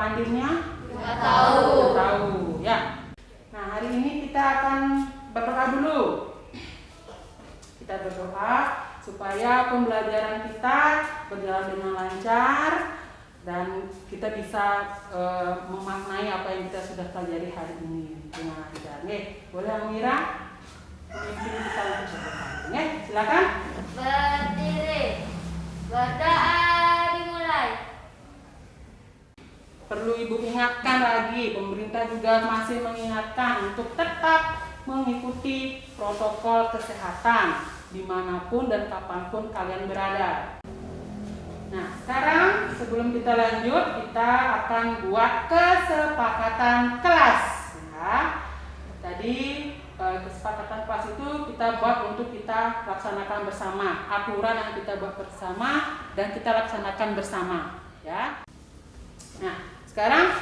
hadirnya? Nggak tahu. Nggak tahu, ya. Nah, hari ini kita akan berdoa dulu. Kita berdoa supaya pembelajaran kita berjalan dengan lancar dan kita bisa memaknai apa yang kita sudah pelajari hari ini dengan lancar. Boleh Amira memimpin kita untuk berdoa. Silakan. Berdiri. Berdoa dimulai. Perlu Ibu ingatkan lagi, pemerintah juga masih mengingatkan untuk tetap mengikuti protokol kesehatan dimanapun dan kapanpun kalian berada. Nah, sekarang sebelum kita lanjut, kita akan buat kesepakatan kelas. Ya. Tadi kesepakatan kelas itu kita buat untuk kita laksanakan bersama, aturan yang kita buat bersama dan kita laksanakan bersama. Ya. Nah, sekarang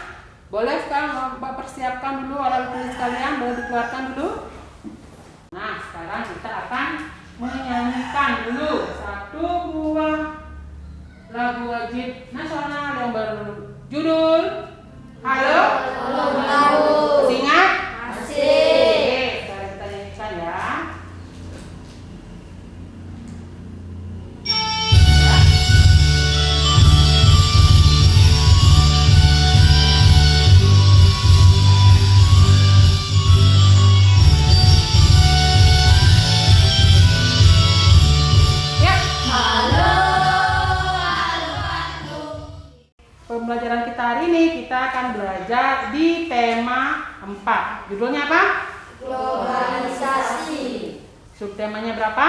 boleh sekarang persiapkan dulu alat tulis kalian, boleh dikeluarkan dulu. Nah, sekarang kita akan menyanyikan dulu satu buah lagu wajib nasional yang berjudul Halo. Masih ingat? Masih. Oke, sekarang kita nyanyikan ya. Pembelajaran kita hari ini kita akan belajar di tema 4. Judulnya apa? Globalisasi. Subtemanya berapa?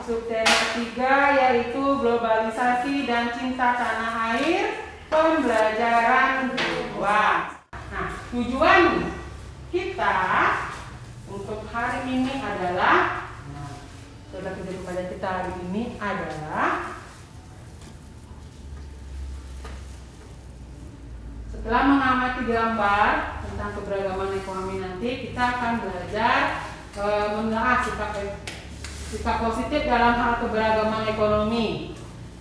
Subtema 3 yaitu globalisasi dan cinta tanah air, pembelajaran 2. Nah, tujuan kita untuk hari ini adalah pembelajaran kita hari ini adalah setelah mengamati gambar tentang keberagaman ekonomi nanti, kita akan belajar menelaah sikap positif dalam hal keberagaman ekonomi.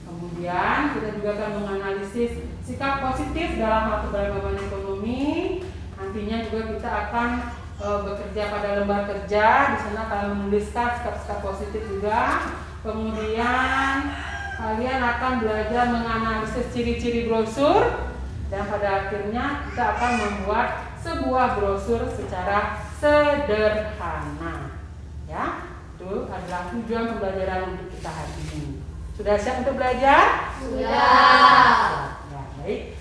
Kemudian kita juga akan menganalisis sikap positif dalam hal keberagaman ekonomi. Nantinya juga kita akan bekerja pada lembar kerja. Di sana kalian menuliskan sikap-sikap positif juga. Kemudian kalian akan belajar menganalisis ciri-ciri brosur. Dan pada akhirnya kita akan membuat sebuah brosur secara sederhana. Ya, itu adalah tujuan pembelajaran untuk kita hari ini. Sudah siap untuk belajar? Sudah. Ya, baik.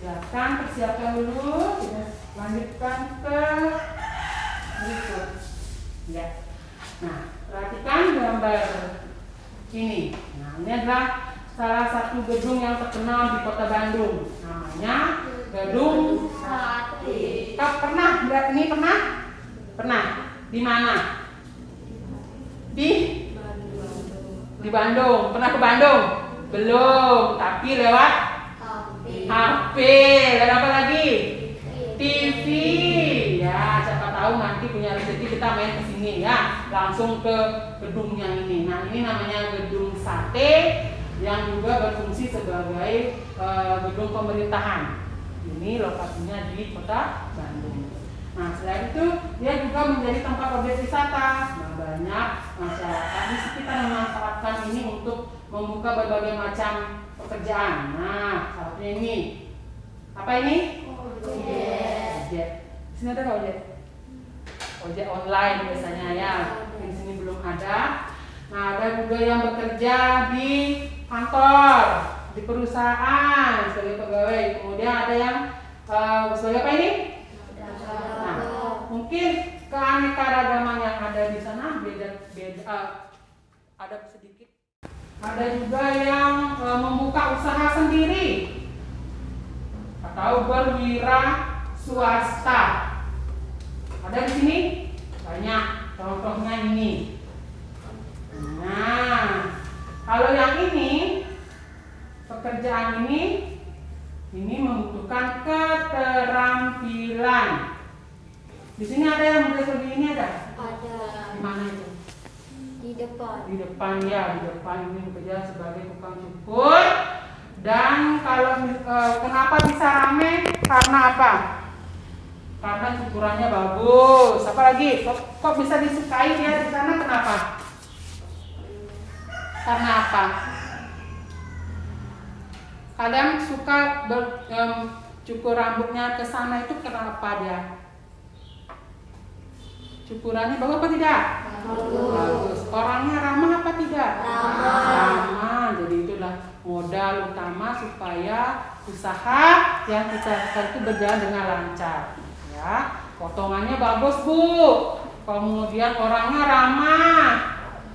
Silakan persiapkan dulu. Kita lanjutkan ke berikut. Ya. Nah, perhatikan gambar ini. Nah, ini adalah salah satu gedung yang terkenal di Kota Bandung, namanya Gedung Sate. Kau pernah lihat ini? Pernah? Di mana? Di Bandung. Pernah ke Bandung? Belum, tapi lewat HP. Dan apa lagi? TV. Ya, siapa tahu nanti punya rezeki kita main ke sini ya, langsung ke gedung yang ini. Nah, ini namanya Gedung Sate, yang juga berfungsi sebagai gedung pemerintahan. Ini lokasinya di Kota Bandung. Nah, selain itu dia juga menjadi tempat objek wisata. Nah, banyak masyarakat di sekitar memanfaatkan ini untuk membuka berbagai macam pekerjaan. Nah, satunya ini. Apa ini? Ojek. Di sini ada nggak ojek? Ojek online biasanya ya. Di sini belum ada. Nah, ada juga yang bekerja di kantor, di perusahaan sebagai pegawai. Kemudian ada yang sebagai apa ini? Nah, mungkin keanekaragaman yang ada di sana beda ada sedikit. Ada juga yang membuka usaha sendiri atau berwira swasta. Ada di sini banyak. Contohnya ini. Nah, kalau yang ini, pekerjaan ini membutuhkan keterampilan. Di sini ada yang bekerja seperti ini ada? Ada. Di mana itu? Di depan. Di depan ya, di depan ini bekerja sebagai tukang cukur. Dan kalau kenapa bisa rame? Karena apa? Karena cukurannya bagus. Apa lagi? Kok bisa disukai ya di sana? Kenapa? Karena apa? Kalian suka cukur rambutnya ke sana itu kenapa dia? Cukurannya bagus apa tidak? Bagus. Orangnya ramah apa tidak? Ramah. Jadi itulah modal utama supaya usaha yang kita lakukan itu berjalan dengan lancar. Ya, potongannya bagus Bu. Kemudian orangnya ramah,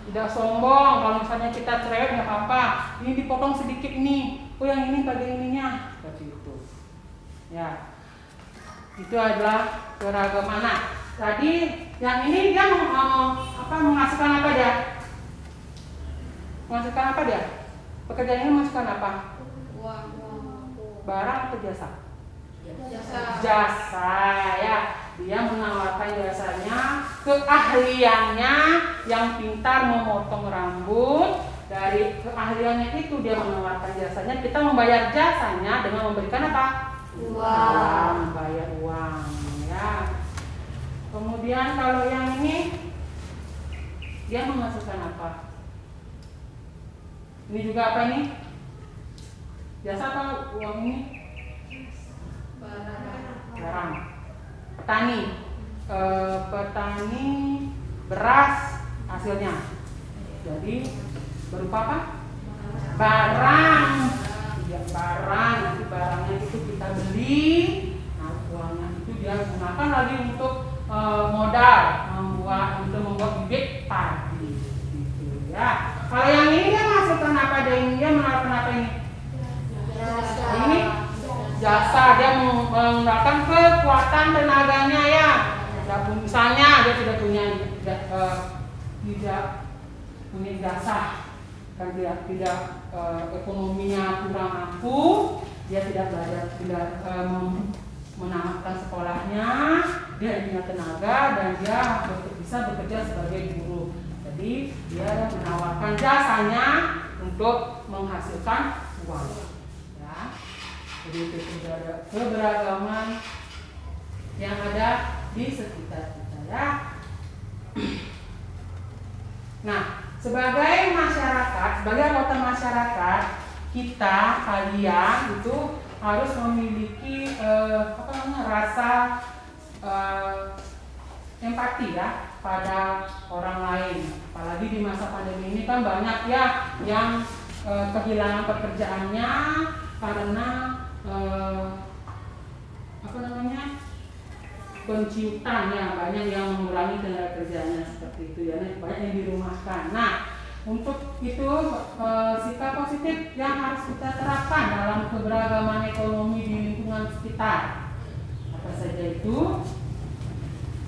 tidak sombong. Kalau misalnya kita cerewet nggak apa-apa. Ini dipotong sedikit nih. Oh yang ini bagian ininya. Seperti itu. Ya, itu adalah keragaman. Nah, tadi yang ini dia menghasilkan apa dia? Menghasilkan apa dia? Pekerjaan ini menghasilkan apa? Uang. Barang atau jasa? Jasa. Jasa ya. Dia menawarkan jasanya, keahliannya yang pintar memotong rambut. Dari keahliannya itu dia menawarkan jasanya. Kita membayar jasanya dengan memberikan apa? Uang. Membayar uang ya. Kemudian kalau yang ini dia menghasilkan apa? Ini juga apa ini? Jasa apa uang ini? Barang. Petani. Petani beras hasilnya. Jadi berupa apa? Barang. Ya, barang. Nanti barangnya itu kita beli. Nah, uangnya itu dia gunakan lagi untuk modal membuat bibit padi gitu ya. Kalau yang ini dia menghasilkan apa? Dia menawarkan apa ini? Jasa. Ini jasa, dia menggunakan kekuatan tenaganya ya. Misalnya dia tidak punya jasa, kan tidak ekonominya kurang mampu, dia tidak belajar, tidak menamatkan sekolahnya, dia punya tenaga dan dia bisa bekerja sebagai guru. Jadi dia menawarkan jasanya untuk menghasilkan uang. Ya. Jadi itu sudah ada keberagaman yang ada di sekitar kita ya. Nah, sebagai masyarakat, sebagai anggota masyarakat, kita kalian itu harus memiliki rasa empati ya pada orang lain. Apalagi di masa pandemi ini kan banyak ya yang kehilangan pekerjaannya karena penciutan ya, banyak yang mengurangi tenaga kerjanya seperti itu ya, banyak yang dirumahkan. Nah, untuk itu sikap positif yang harus kita terapkan dalam keberagaman ekonomi di lingkungan sekitar. Apa saja itu?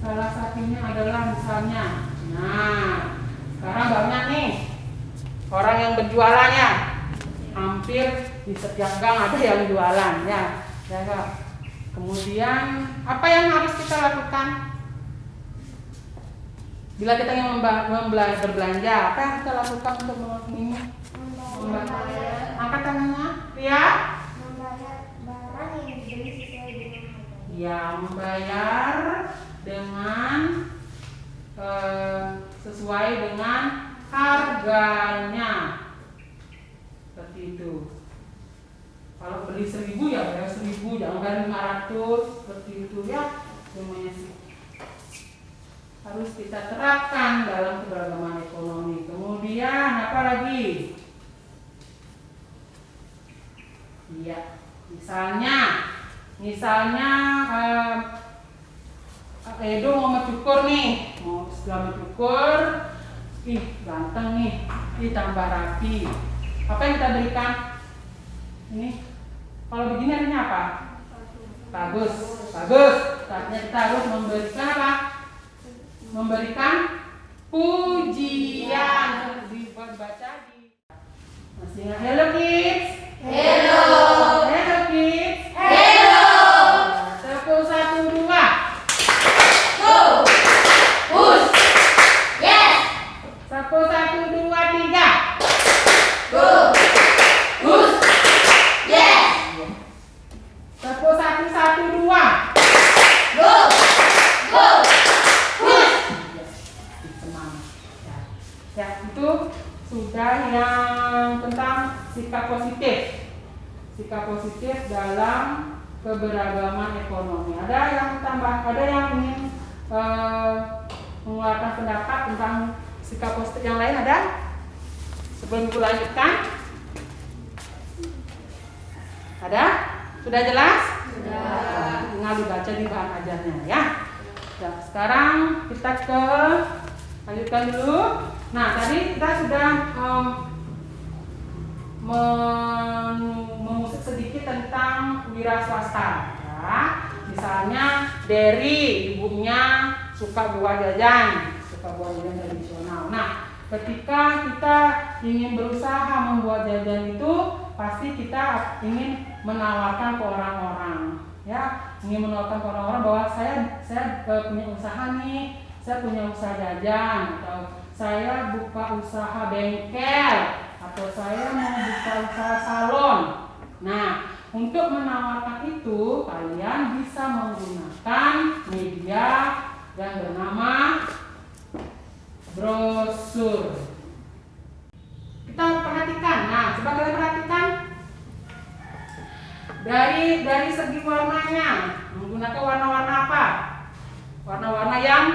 Salah satunya adalah misalnya, nah sekarang banyak nih orang yang berjualan ya, hampir di setiap gang ada yang jualan ya. Kemudian apa yang harus kita lakukan? Bila kita ingin berbelanja, apa yang kita lakukan untuk ini? Angkat tangannya, ya. Membayar barang yang dibeli sesuai dengan harganya. Ya, membayar dengan sesuai dengan harganya. Seperti itu. Kalau beli 1.000 ya bayar 1.000, jangan bayar 500, seperti itu ya. Semuanya sih harus kita terapkan dalam keberagaman ekonomi. Kemudian apa lagi? Iya, misalnya Edo mau mencukur nih, setelah mencukur, ganteng nih, tambah rapi. Apa yang kita berikan? Ini, kalau begini artinya apa? Bagus. Artinya kita harus memberikan apa? Memberikan pujian. Dibaca di. Masih ingat hello kids? Hello. Hello kids. Hello. Tepuk 1, 2. Go. Push. Yes. Tepuk 1, 2, 3. Go. Push. Yes. sikap positif. Sikap positif dalam keberagaman ekonomi. Ada yang tambah, ada yang ingin mengeluarkan pendapat tentang sikap positif yang lain, ada? Sebelum Ibu lanjutkan, ada? Sudah jelas? Sudah. Tinggal dibaca di bahan ajarnya ya. Nah, sekarang kita lanjutkan dulu. Nah, tadi kita sudah mengusik sedikit tentang wira swasta. Ya. Misalnya dari ibunya suka buah jajan tradisional. Nah, ketika kita ingin berusaha membuat jajan itu, pasti kita ingin menawarkan ke orang-orang, ya, ingin menawarkan ke orang-orang bahwa saya punya usaha nih, saya punya usaha jajan, atau saya buka usaha bengkel, atau saya mau buka usaha salon. Nah, untuk menawarkan itu, kalian bisa menggunakan media yang bernama brosur. Kita perhatikan. Nah, coba kalian perhatikan. Dari segi warnanya, menggunakan warna-warna apa? Warna-warna yang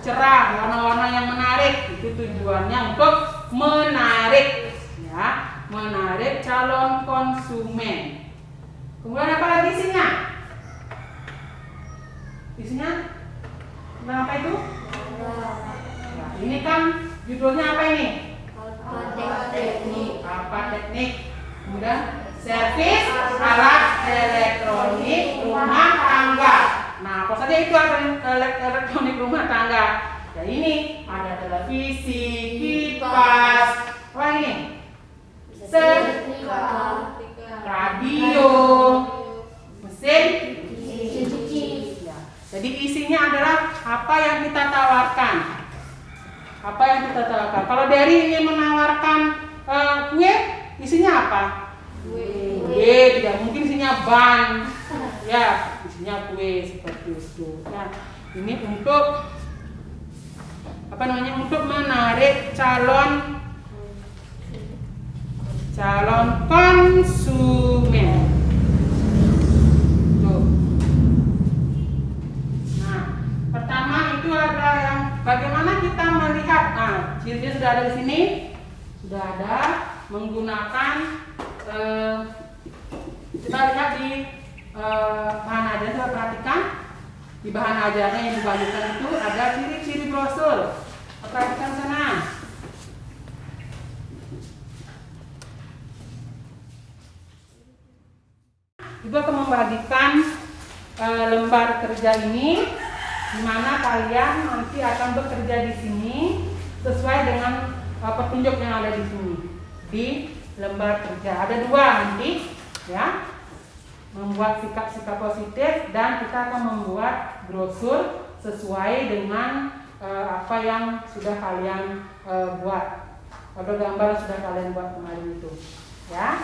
cerah, warna-warna yang menarik. Itu tujuannya untuk menarik, ya, menarik calon konsumen. Kemudian apa lagi isinya? Isinya tentang apa itu? Nah, ini kan judulnya apa ini? Apa teknik? Kemudian servis alat elektronik rumah tangga. Nah, apa saja itu alat elektronik rumah tangga? Ya, ini ada televisi, kipas, apa ini? Radio, mesin cuci. Ya. Jadi isinya adalah apa yang kita tawarkan. Apa yang kita tawarkan. Kalau dari ingin menawarkan kue, isinya apa? Kue, tidak mungkin isinya ban. Ya, isinya kue seperti itu. Nah, ini untuk untuk menarik calon konsumen. Tuh. Nah, pertama itu adalah yang bagaimana kita melihat. Nah, cirinya sudah ada di sini, sudah ada menggunakan. Kita lihat di bahan ajar, coba perhatikan di bahan ajarnya yang dibagikan itu ada ciri-ciri brosur. Perhatikan sana. Ibu akan membagikan lembar kerja ini, di mana kalian nanti akan bekerja di sini sesuai dengan petunjuk yang ada di sini di lembar kerja. Ada dua nanti, ya, membuat sikap-sikap positif, dan kita akan membuat brosur sesuai dengan apa yang sudah kalian buat, atau gambar yang sudah kalian buat kemarin itu, ya.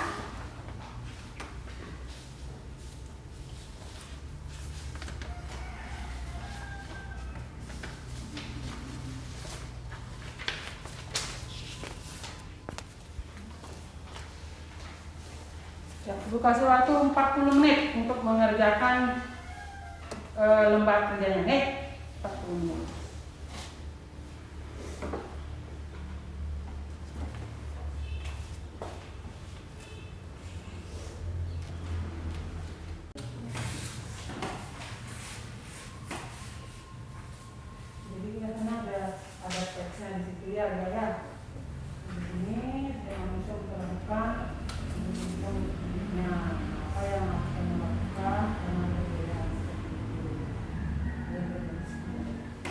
Ibu kasih waktu 40 menit untuk mengerjakan lembar kerjanya. Nih, 40 menit. Jadi kita ada teksnya di situ ya, ya. Di sini yang bisa kita lakukan. Nah, apa yang akan dilakukan dengan perbedaan seperti itu.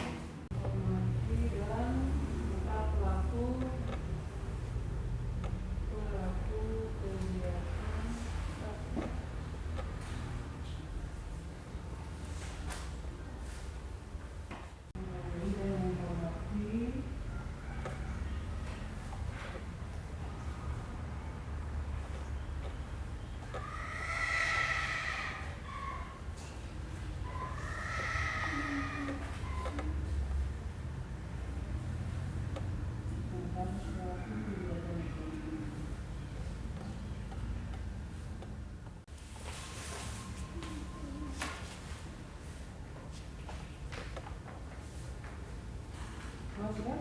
sudah?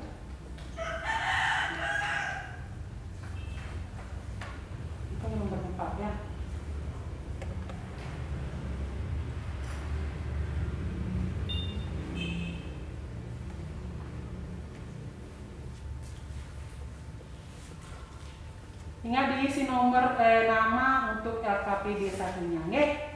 Kita nomor 4 ya. Ingat diisi nomor nama untuk LKP desanya, nggih?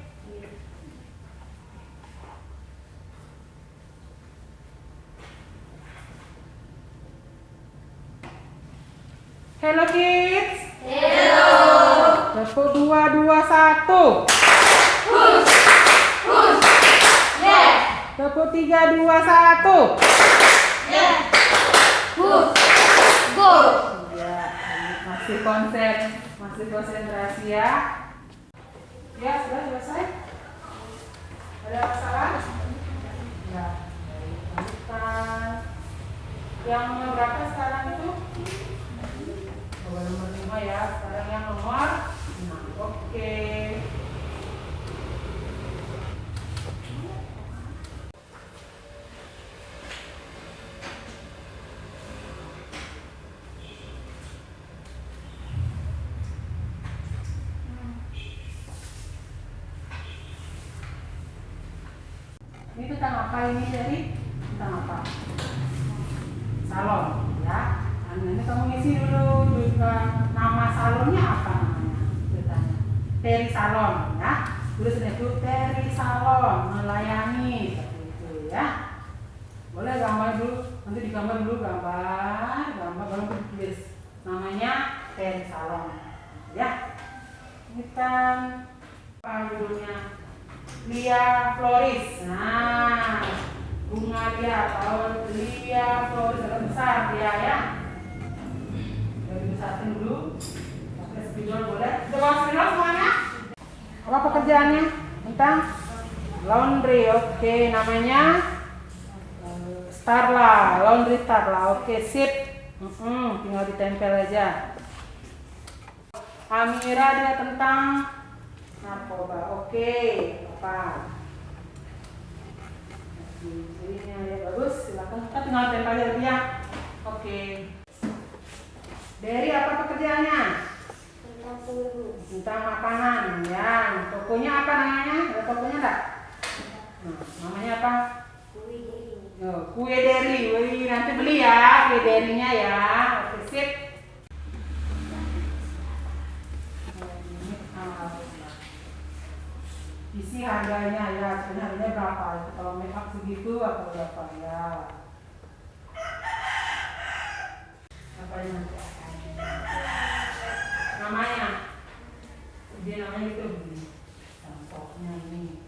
Hello kids. Hello. Tepuk 2, 2, 1. Push. Push. Yes. Tepuk 3, 2, 1. Yes. Push. Go. Ya, masih konsentrasi ya. Ya, sudah selesai. Ada masalah? Ya, baik. Lanjutkan. Yang nomor berapa sekarang itu? Nomor 5 ya. Sekarang yang nomor 6. Oke. Ini tentang apa ini jadi? Tentang apa? Salon ya. Nah, ini kamu isi dulu nama salonnya apa namanya? Ceritanya. Teri Salon ya. Tulisnya itu Teri Salon melayani seperti itu ya. Boleh gambar dulu, nanti digambar dulu gambar baru tulis namanya Teri Salon ya. Ini kan apa judulnya? Lia Floris. Nah, bunga dia tahun Lia Floris agak besar dia ya. Dari besarin dulu. Pakai spidol boleh. Sudah bawa spidol semuanya? Apa pekerjaannya? Tentang laundry. Oke, namanya Starla, laundry Starla. Oke, sip. Tinggal ditempel aja. Amira dia tentang narkoba. Oke, apa? Jadinya ya bagus. Silakan kita tinggal tempel aja dia. Oke. Dari apa pekerjaannya? Tentang guru. Tentang makanan ya. Tokonya apa namanya? Ada tokonya enggak? Nah, namanya apa? Kue deri. Oh, kue deri. Wih, nanti beli ya kue derinya ya. Oke, sip. Isi harganya ya, sebenarnya berapa? Kalau make up segitu atau berapa ya? Apanya? Namanya? Dia namanya itu contohnya ini.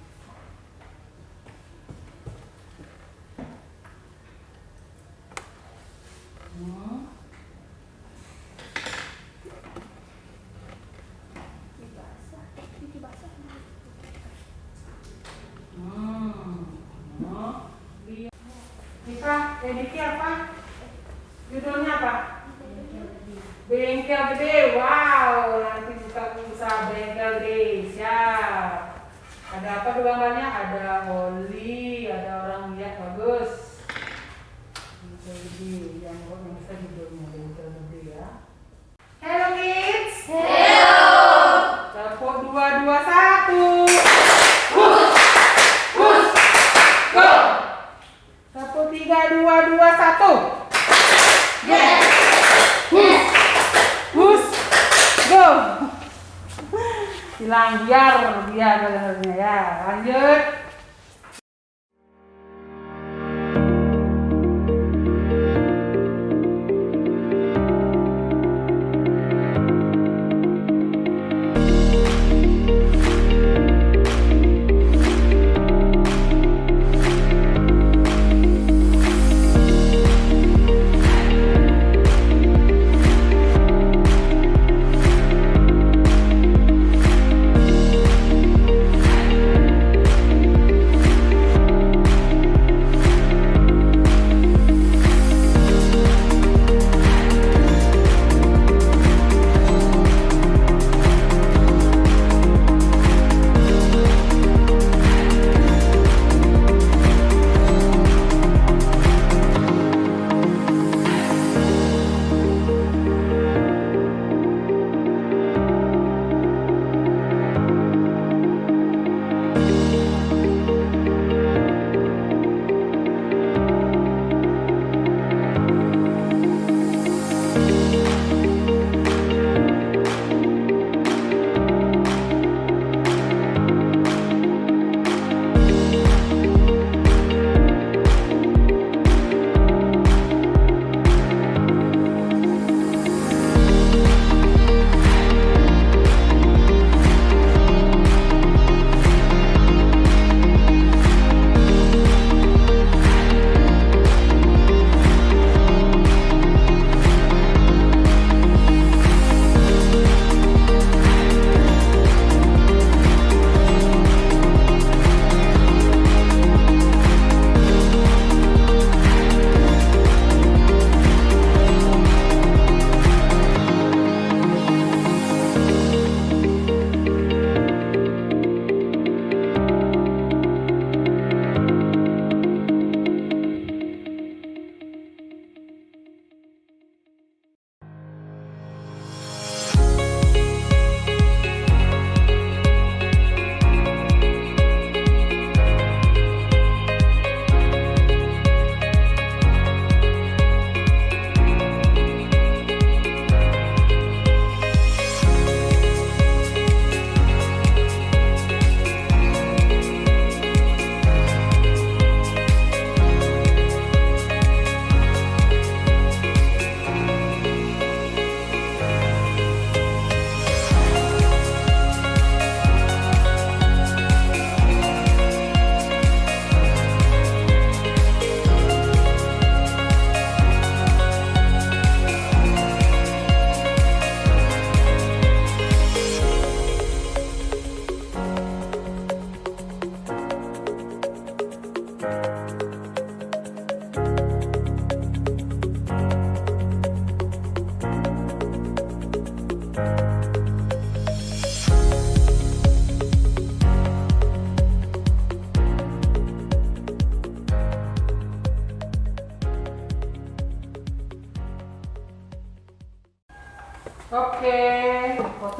Ediki apa? Judulnya apa? Bengkel gede. Wow, nanti buka usaha bengkel gede. Siap. Ada apa tuh gambarnya? Ada oli, ada orang lihat bagus. Bengkel gede. Yang bisa judulnya bengkel gede ya. Hello kids. Hello. Tepuk 2, 2, 1. Push. Push. Go. Tepuk 3, 2, 2, 1. Yes. Yes. Push. Go. Hilang biar ya. Lanjut.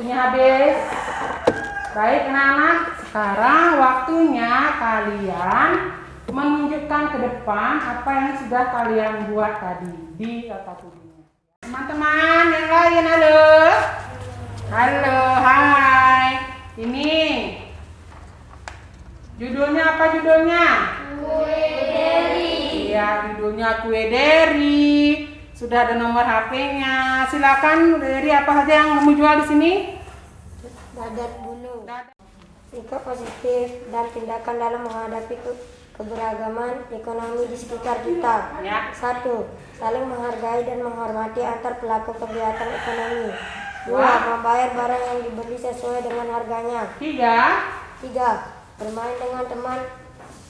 Waktunya habis. Baik anak-anak, sekarang waktunya kalian menunjukkan ke depan apa yang sudah kalian buat tadi di LKPD-nya. Teman-teman yang lain, halo. Halo, hai. Ini judulnya apa judulnya? Kue deri. Iya, judulnya kue deri. Sudah ada nomor HP-nya. Silakan dari apa saja yang kamu jual di sini? Dadar gunung. Sikap positif dan tindakan dalam menghadapi keberagaman ekonomi di sekitar kita. Ya. 1. Saling menghargai dan menghormati antar pelaku kegiatan ekonomi. 2. Wah. Membayar barang yang dibeli sesuai dengan harganya. 3. Bermain dengan teman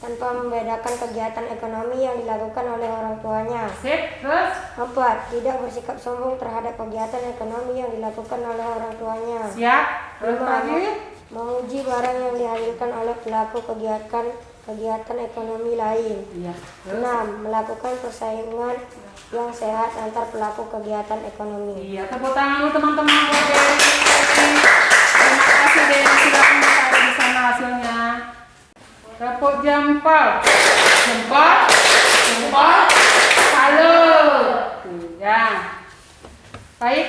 tanpa membedakan kegiatan ekonomi yang dilakukan oleh orang tuanya. Sip, terus? 4. Tidak bersikap sombong terhadap kegiatan ekonomi yang dilakukan oleh orang tuanya. Siap. Terus 5. lagi? Menguji barang yang dihasilkan oleh pelaku kegiatan ekonomi lain. Iya. 6. Melakukan persaingan yang sehat antar pelaku kegiatan ekonomi. Iya, tepuk tangan dulu teman-teman buat Dery. Terima kasih Dery, silakan ditaruh di sana hasilnya. Tepuk jempol. Jempol. Jempol. Halo. Ya. Baik,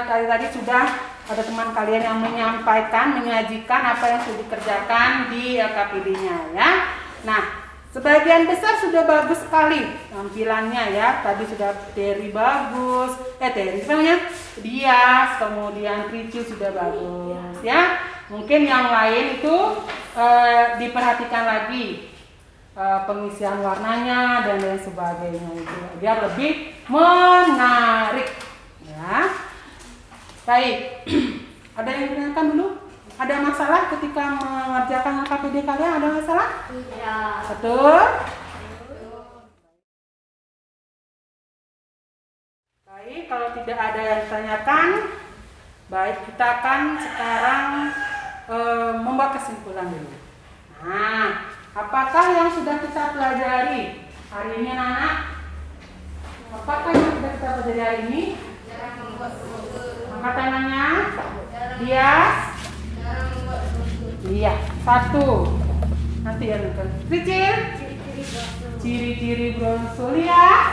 tadi sudah ada teman kalian yang menyajikan apa yang sudah dikerjakan di LKPD-nya ya. Nah, sebagian besar sudah bagus sekali tampilannya ya. Tadi sudah Dery bagus. Dery namanya Dias, kemudian Tricil sudah bagus ya. Mungkin yang lain itu diperhatikan lagi pengisian warnanya dan lain sebagainya itu biar lebih menarik ya. Baik, ada yang ditanyakan dulu? Ada masalah ketika mengerjakan LKPD kalian? Ada masalah? Tidak. Betul? Baik, kalau tidak ada yang ditanyakan, baik kita akan sekarang membuat kesimpulan dulu. Nah, apakah yang sudah kita pelajari hari ini anak-anak? Apakah yang sudah kita pelajari hari ini? Angkat tangannya. Dias. Iya, 1. Nanti ya nonton. Tricil. Ciri-ciri brosur ya.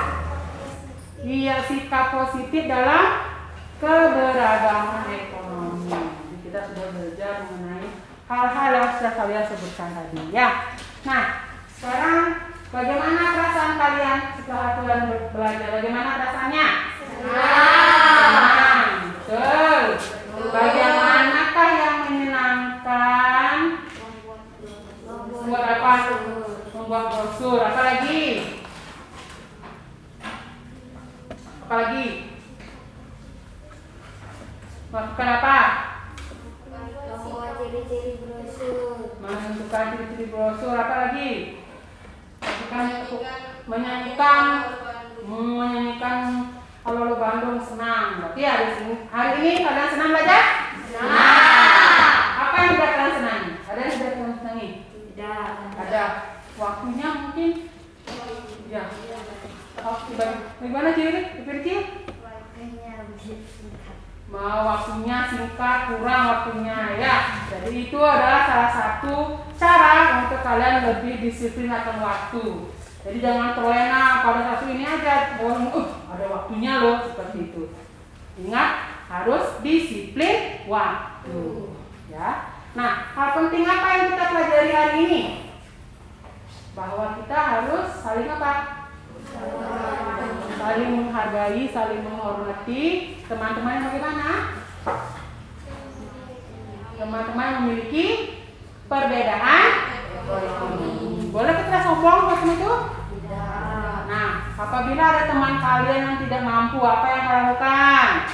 Iya, sikap positif dalam keberagaman ekonomi. Jadi kita sudah belajar mengenai hal-hal yang sudah kalian sebutkan tadi ya. Nah, sekarang bagaimana perasaan kalian setelah kalian belajar? Bagaimana perasaannya? Senang. Betul. Bagaimanakah yang menyenangkan? Membuat apa? Membuat brosur. Apa lagi? Apa lagi? Melakukan apa? Membuat ciri-ciri brosur. Menentukan ciri-ciri brosur. Apa lagi? Menyanyikan Halo Bandung senang. Berarti hari ini kalian senang belajar? Senang. Apa yang sudah kalian senangi? Ada yang sudah kalian senangi? Tidak. Ada. Waktunya mungkin? Ya. Oh, bagaimana ciri? Waktunya singkat, kurang waktunya ya. Jadi itu adalah salah satu cara untuk kalian lebih disiplin akan waktu. Jadi jangan terlena pada satu ini aja. Ada waktunya loh seperti itu. Ingat harus disiplin waktu. Ya. Nah, hal penting apa yang kita pelajari hari ini? Bahwa kita harus saling apa? Saling menghargai, saling menghormati teman-teman yang bagaimana? Teman-teman yang memiliki perbedaan ekonomi. Boleh kita sombong macam itu? Tidak. Nah, apabila ada teman kalian yang tidak mampu, apa yang kalian lakukan?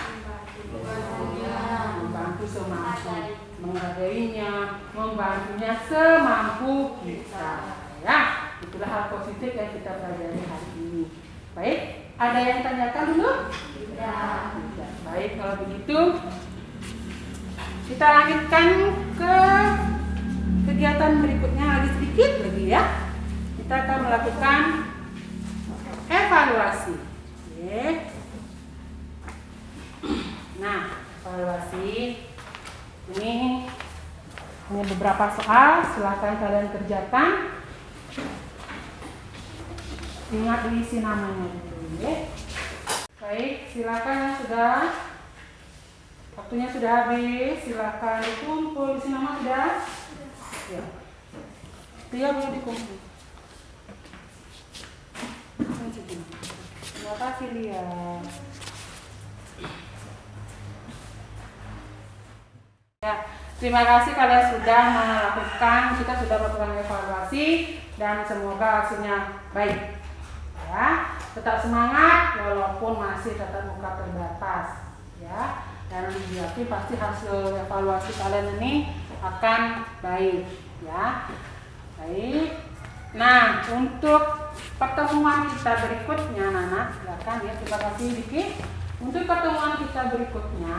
Membantu semampu, menghargainya, membantunya semampu kita. Ya, itulah hal positif yang kita pelajari hari ini. Baik, ada yang tanyakan dulu? Tidak. Baik, kalau begitu kita lanjutkan ke kegiatan berikutnya lagi sedikit lagi ya. Kita akan melakukan evaluasi. Oke. Nah, evaluasi Ini hanya beberapa soal, silahkan kalian kerjakan. Ingat diisi namanya dulu ya. Baik, silakan yang sudah. Waktunya sudah habis, silakan dikumpul. Isi nama sudah? Ya. Dia boleh dikumpul. Terima kasih Lia. Ya, terima kasih kalian sudah melakukan, kita sudah melakukan evaluasi dan semoga hasilnya baik. Ya, tetap semangat walaupun masih tetap muka terbatas. Ya, dan yakin pasti hasil evaluasi kalian ini akan baik. Ya, baik. Nah, untuk pertemuan kita berikutnya, anak-anak, silakan ya. Terima kasih Diki. Untuk pertemuan kita berikutnya,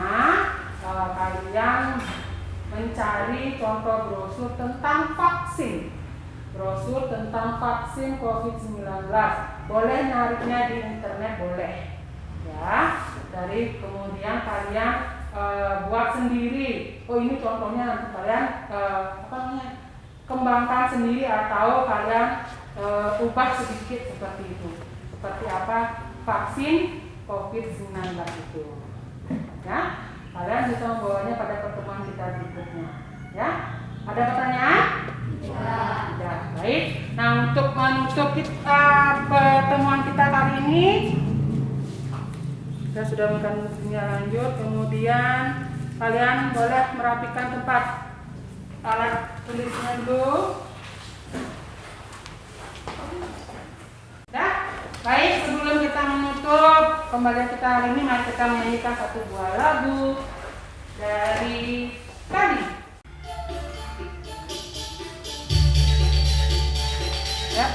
kalian mencari contoh brosur tentang vaksin. Brosur tentang vaksin COVID-19. Boleh nyarinya di internet, boleh. Ya, dari kemudian kalian buat sendiri. Oh, ini contohnya nanti kalian kembangkan sendiri atau kalian ubah sedikit seperti itu. Seperti apa vaksin COVID-19 itu. Ya, kalian bisa membawanya pada pertemuan kita berikutnya. Ya, ada pertanyaan? Ya, baik. Nah, untuk menutup pertemuan kita kali ini, kita sudah melakukan dunia lanjut. Kemudian kalian boleh merapikan tempat alat tulisnya dulu. Ya, baik. Sebelum kita menutup pembelajaran kita hari ini, mari kita menyanyikan satu buah lagu dari Kadi. Ya.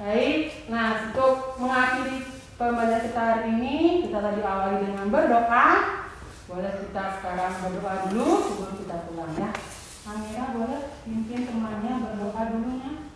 Baik, nah untuk mengakhiri pembelajaran kita hari ini, kita tadi awali dengan berdoa. Boleh kita sekarang berdoa dulu sebelum kita pulang ya. Amira boleh pimpin temannya berdoa dulu ya.